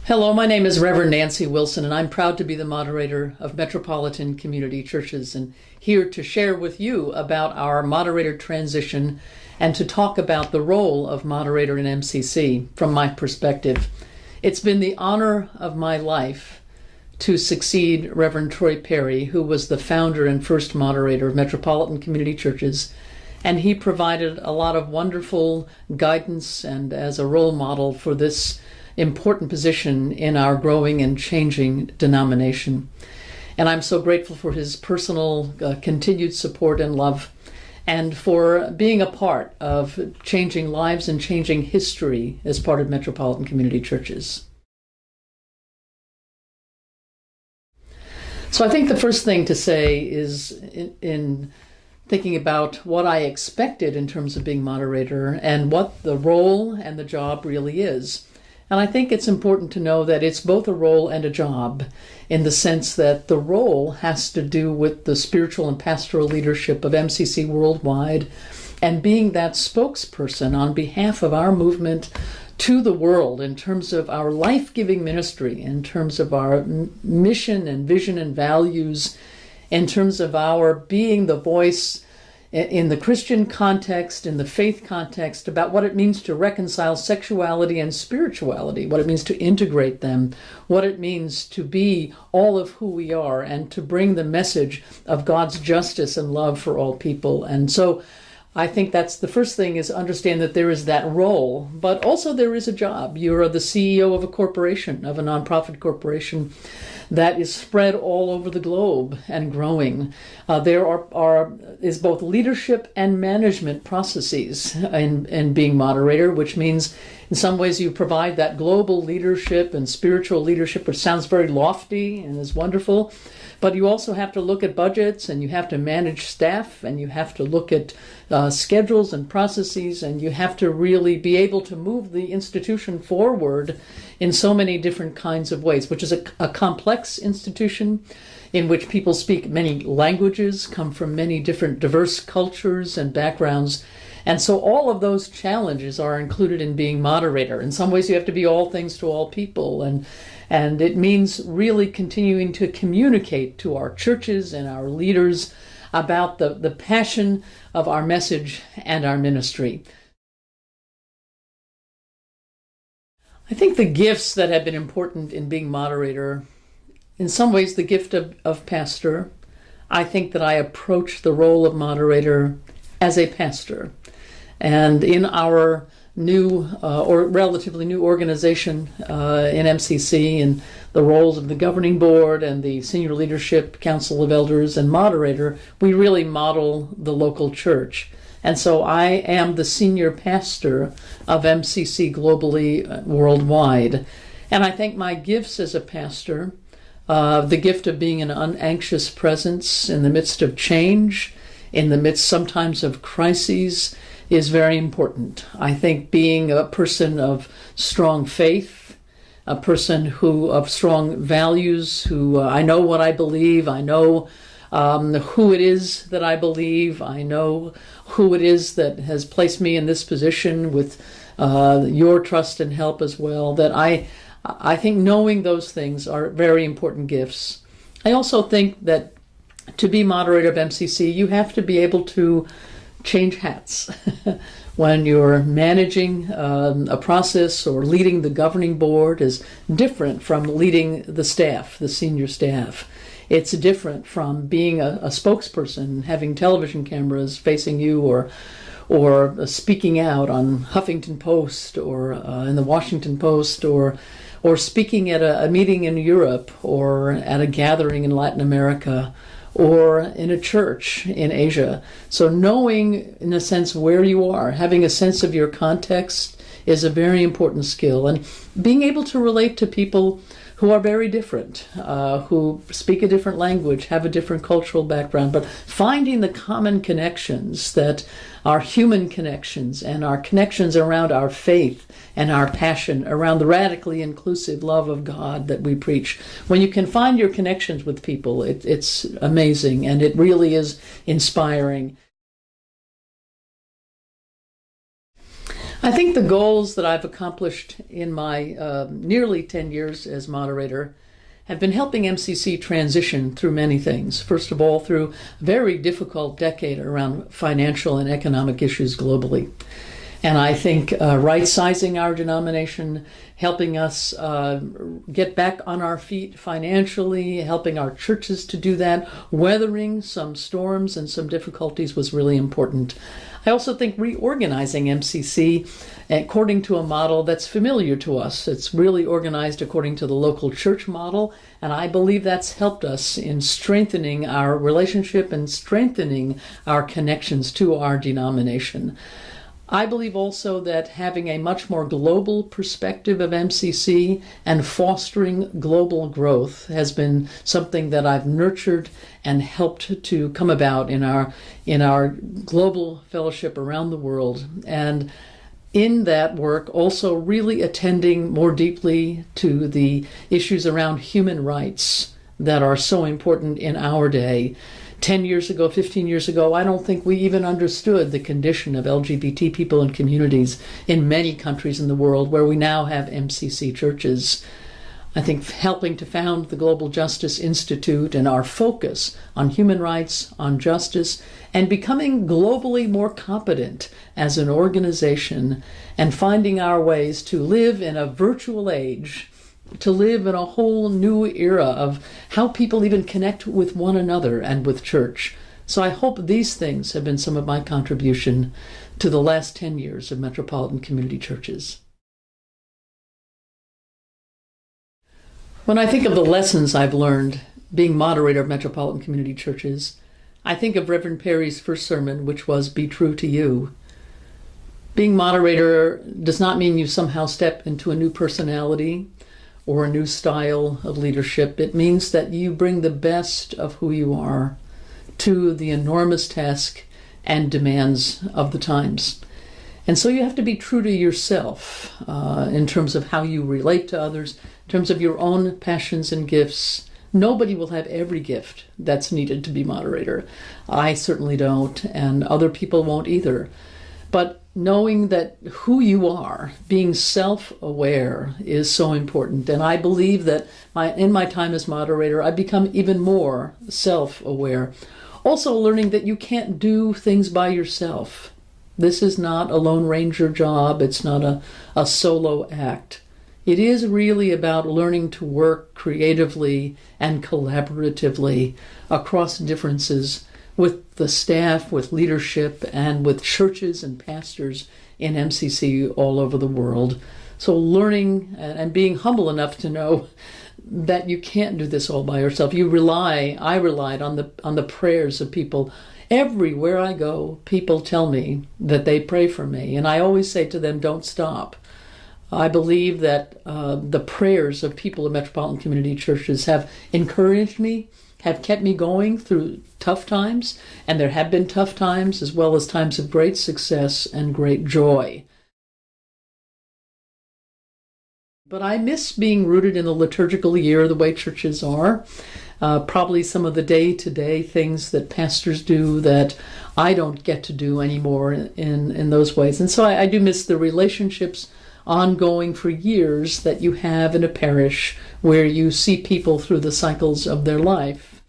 Hello, my name is Reverend Nancy Wilson, and I'm proud to be the moderator of Metropolitan Community Churches and here to share with you about our moderator transition and to talk about the role of moderator in MCC from my perspective. It's been the honor of my life to succeed Reverend Troy Perry, who was the founder and first moderator of Metropolitan Community Churches, and he provided a lot of wonderful guidance and as a role model for this important position in our growing and changing denomination. And I'm so grateful for his personal continued support and love, and for being a part of changing lives and changing history as part of Metropolitan Community Churches. So I think the first thing to say is in thinking about what I expected in terms of being moderator and what the role and the job really is. And I think it's important to know that it's both a role and a job, in the sense that the role has to do with the spiritual and pastoral leadership of MCC worldwide and being that spokesperson on behalf of our movement to the world in terms of our life-giving ministry, in terms of our mission and vision and values, in terms of our being the voice in the Christian context, in the faith context, about what it means to reconcile sexuality and spirituality, what it means to integrate them, what it means to be all of who we are, and to bring the message of God's justice and love for all people. And so I think that's the first thing, is understand that there is that role, but also there is a job. You're the CEO of a corporation, of a nonprofit corporation that is spread all over the globe and growing. There is both leadership and management processes in being moderator, which means in some ways you provide that global leadership and spiritual leadership, which sounds very lofty and is wonderful. But you also have to look at budgets, and you have to manage staff, and you have to look at schedules and processes, and you have to really be able to move the institution forward in so many different kinds of ways, which is a complex institution in which people speak many languages, come from many different diverse cultures and backgrounds. And so all of those challenges are included in being moderator. In some ways you have to be all things to all people, and it means really continuing to communicate to our churches and our leaders about the passion of our message and our ministry. I think the gifts that have been important in being moderator, in some ways the gift of pastor. I think that I approach the role of moderator as a pastor. And in our new or relatively new organization in MCC, and the roles of the governing board and the senior leadership, council of elders, and moderator, we really model the local church. And so I am the senior pastor of MCC globally, worldwide. And I think my gifts as a pastor, the gift of being an unanxious presence in the midst of change, in the midst sometimes of crises, is very important. I think being a person of strong faith, a person of strong values, who I know what I believe, I know who it is that I believe, I know who it is that has placed me in this position with your trust and help as well, that I think knowing those things are very important gifts. I also think that to be moderator of MCC, you have to be able to change hats. When you're managing a process or leading the governing board is different from leading the staff, the senior staff. It's different from being a spokesperson, having television cameras facing you, or speaking out on Huffington Post or in the Washington Post, or speaking at a meeting in Europe, or at a gathering in Latin America, or in a church in Asia. So knowing, in a sense, where you are, having a sense of your context is a very important skill. And being able to relate to people who are very different, who speak a different language, have a different cultural background, but finding the common connections that are human connections, and our connections around our faith and our passion around the radically inclusive love of God that we preach. When you can find your connections with people, it's amazing, and it really is inspiring. I think the goals that I've accomplished in my nearly 10 years as moderator have been helping MCC transition through many things. First of all, through a very difficult decade around financial and economic issues globally. And I think right-sizing our denomination, helping us get back on our feet financially, helping our churches to do that, weathering some storms and some difficulties was really important. I also think reorganizing MCC according to a model that's familiar to us. It's really organized according to the local church model, and I believe that's helped us in strengthening our relationship and strengthening our connections to our denomination. I believe also that having a much more global perspective of MCC and fostering global growth has been something that I've nurtured and helped to come about in our global fellowship around the world. And in that work, also really attending more deeply to the issues around human rights that are so important in our day. 10 years ago, 15 years ago, I don't think we even understood the condition of LGBT people and communities in many countries in the world where we now have MCC churches. I think helping to found the Global Justice Institute and our focus on human rights, on justice, and becoming globally more competent as an organization and finding our ways to live in a virtual age, to live in a whole new era of how people even connect with one another and with church. So I hope these things have been some of my contribution to the last 10 years of Metropolitan Community Churches. When I think of the lessons I've learned being moderator of Metropolitan Community Churches, I think of Reverend Perry's first sermon, which was, "Be true to you." Being moderator does not mean you somehow step into a new personality or a new style of leadership. It means that you bring the best of who you are to the enormous task and demands of the times. And so you have to be true to yourself in terms of how you relate to others, in terms of your own passions and gifts. Nobody will have every gift that's needed to be moderator. I certainly don't, and other people won't either. But knowing that who you are, being self-aware is so important. And I believe that in my time as moderator, I've become even more self-aware. Also learning that you can't do things by yourself. This is not a Lone Ranger job. It's not a solo act. It is really about learning to work creatively and collaboratively across differences with the staff, with leadership, and with churches and pastors in MCC all over the world. So learning and being humble enough to know that you can't do this all by yourself. I relied on the prayers of people. Everywhere I go, people tell me that they pray for me, and I always say to them, don't stop. I believe that the prayers of people in Metropolitan Community Churches have encouraged me, have kept me going through tough times, and there have been tough times as well as times of great success and great joy. But I miss being rooted in the liturgical year the way churches are. Probably some of the day-to-day things that pastors do that I don't get to do anymore in those ways. And so I do miss the relationships ongoing for years that you have in a parish where you see people through the cycles of their life.